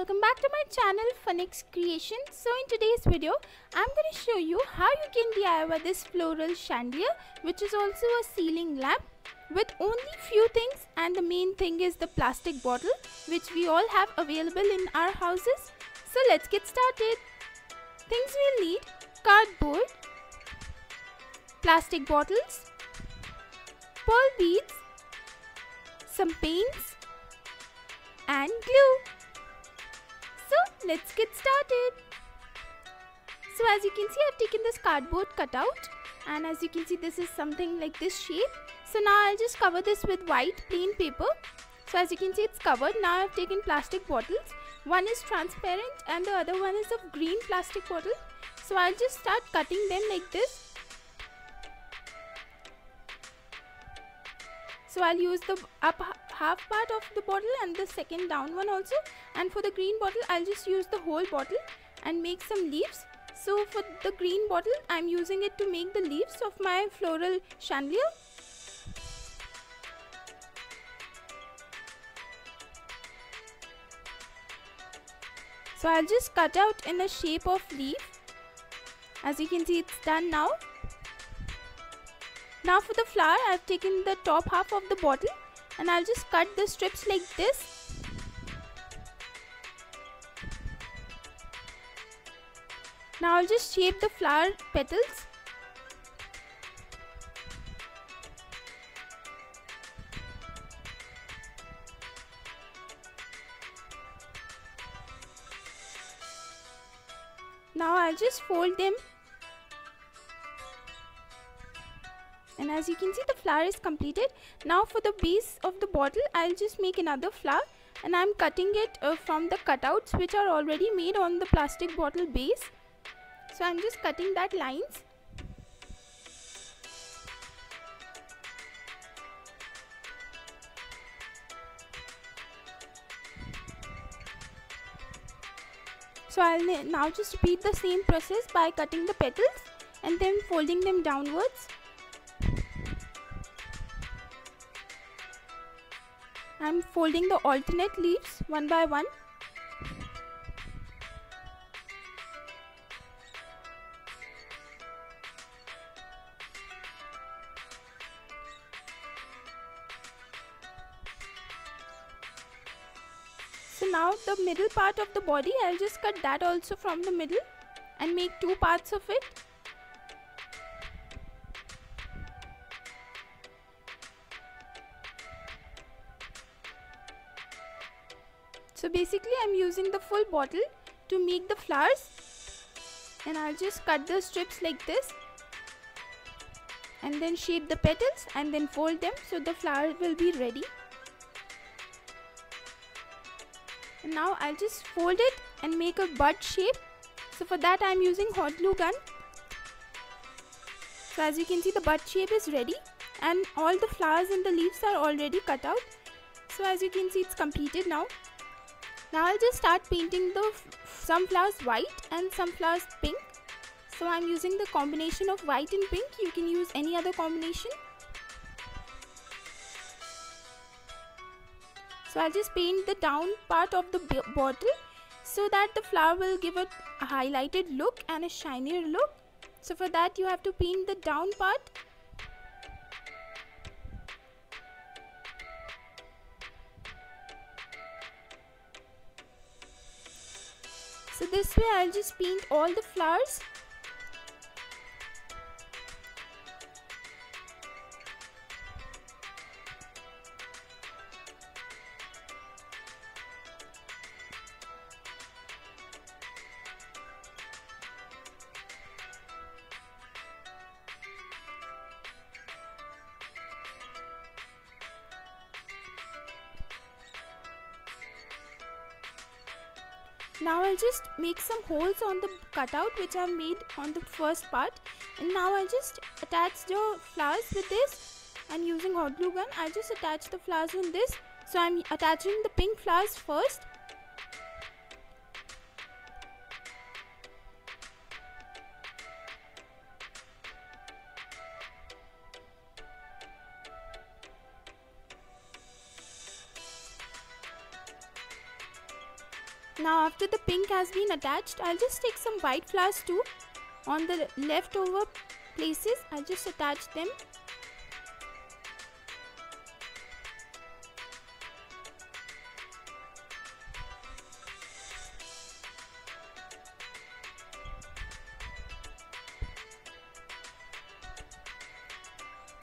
welcome back to my channel FunX Creation. So in today's video, I'm going to show you how you can DIY this floral chandelier, which is also a ceiling lamp with only few things, and the main thing is the plastic bottle which we all have available in our houses. So let's get started. Things we'll need: cardboard, plastic bottles, pearl beads, some paints and glue. So let's get started. So as you can see, I've taken this cardboard cutout, and as you can see, this is something like this shape. So now I'll just cover this with white plain paper. So as you can see, it's covered. Now I've taken plastic bottles. One is transparent and the other one is of green plastic bottle. So I'll just start cutting them like this. So I'll use the up half part of the bottle and the second down one also. And for the green bottle, I'll just use the whole bottle and make some leaves. So for the green bottle, I'm using it to make the leaves of my floral chandelier. So I'll just cut out in a shape of leaf. As you can see, it's done now. Now for the flower, I've taken the top half of the bottle and I'll just cut the strips like this. Now I'll just shape the flower petals. Now I'll just fold them. And as you can see, the flower is completed. Now for the base of the bottle, I'll just make another flower, and I'm cutting it from the cutouts which are already made on the plastic bottle base. So I'm just cutting that lines. So I'll now just repeat the same process by cutting the petals and then folding them downwards. I'm folding the alternate leaves one by one. So now the middle part of the body, I'll just cut that also from the middle and make two parts of it. So basically I'm using the full bottle to make the flowers, and I'll just cut the strips like this and then shape the petals and then fold them so the flower will be ready. And now I'll just fold it and make a bud shape. So for that I'm using hot glue gun. So as you can see, the bud shape is ready and all the flowers and the leaves are already cut out. So as you can see, it's completed now. Now I'll just start painting some flowers white and some flowers pink. So I'm using the combination of white and pink. You can use any other combination. So I'll just paint the down part of the bottle so that the flower will give a highlighted look and a shinier look. So for that you have to paint the down part. So this way I'll just paint all the flowers. Now I'll just make some holes on the cutout which I've made on the first part, and now I'll just attach the flowers with this, and using hot glue gun I'll just attach the flowers on this. So I'm attaching the pink flowers first. Now after the pink has been attached, I'll just take some white flowers too. On the leftover places, I'll just attach them.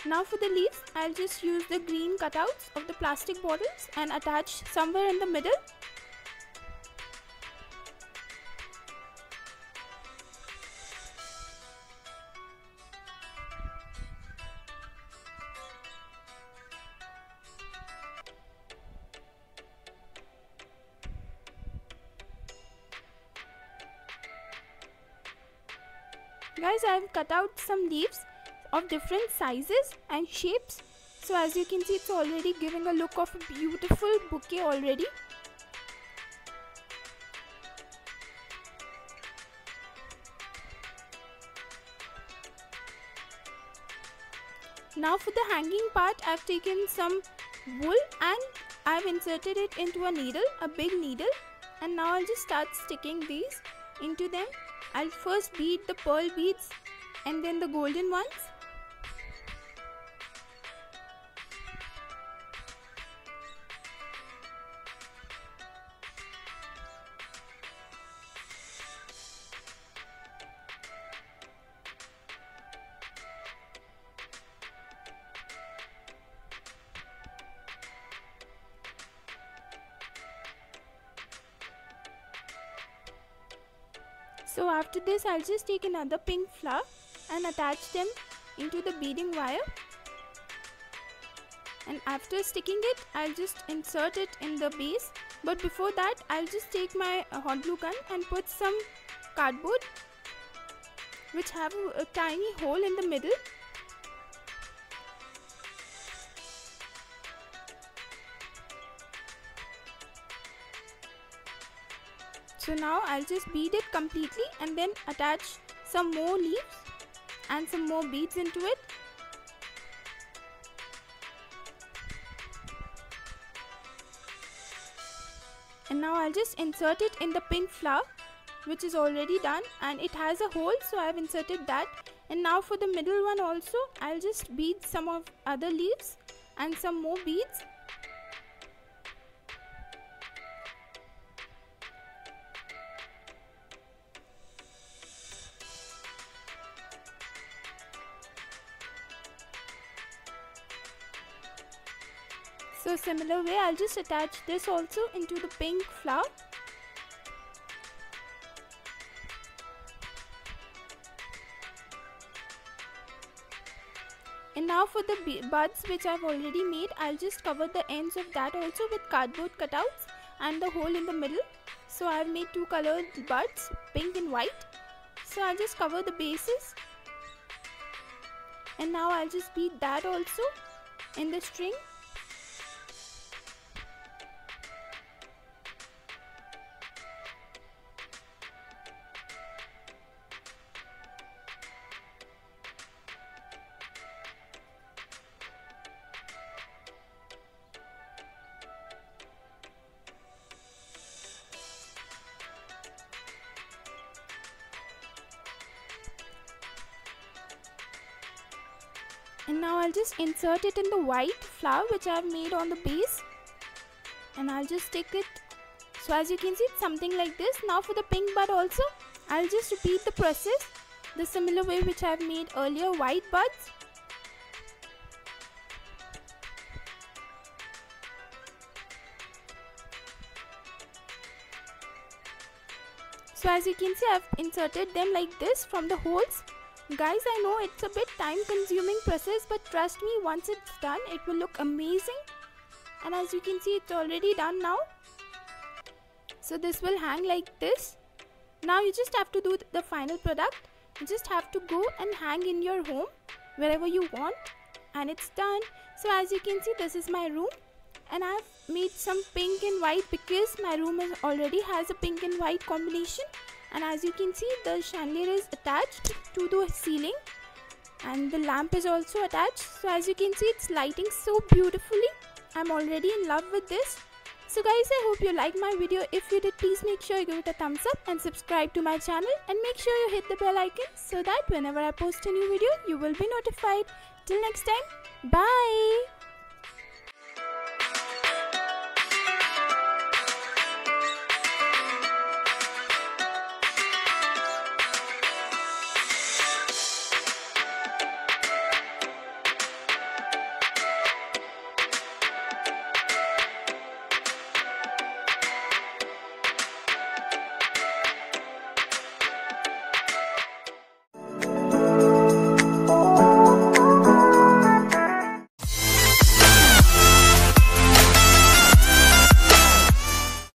Now for the leaves, I'll just use the green cutouts of the plastic bottles and attach somewhere in the middle. Guys, I've cut out some leaves of different sizes and shapes. So as you can see, it's already giving a look of a beautiful bouquet already. Now for the hanging part, I've taken some wool and I've inserted it into a needle, a big needle, and now I'll just start sticking these into them. I'll first bead the pearl beads and then the golden ones. So after this, I'll just take another pink flower and attach them into the beading wire. And after sticking it, I'll just insert it in the base. But before that, I'll just take my hot glue gun and put some cardboard which have a tiny hole in the middle. So now I'll just bead it completely and then attach some more leaves and some more beads into it. And now I'll just insert it in the pink flower, which is already done, and it has a hole, so I've inserted that. And now for the middle one also, I'll just bead some of other leaves and some more beads. So similar way, I'll just attach this also into the pink flower. And now for the buds which I've already made, I'll just cover the ends of that also with cardboard cutouts and the hole in the middle. So I've made two colored buds, pink and white. So I'll just cover the bases. And now I'll just bead that also in the string. And now I'll just insert it in the white flower which I've made on the base, and I'll just stick it. So as you can see, it's something like this. Now for the pink bud also, I'll just repeat the process the similar way which I've made earlier, white buds. So as you can see, I've inserted them like this from the holes. Guys, I know it's a bit time consuming process, but trust me, once it's done, it will look amazing. And as you can see, it's already done now. So this will hang like this. Now you just have to do the final product. You just have to go and hang in your home wherever you want, and it's done. So as you can see, this is my room, and I've made some pink and white because my room already has a pink and white combination. And as you can see, the chandelier is attached to the ceiling and the lamp is also attached. So as you can see, it's lighting so beautifully. I'm already in love with this. So guys, I hope you liked my video. If you did, please make sure you give it a thumbs up and subscribe to my channel, and make sure you hit the bell icon so that whenever I post a new video, you will be notified. Till next time, bye.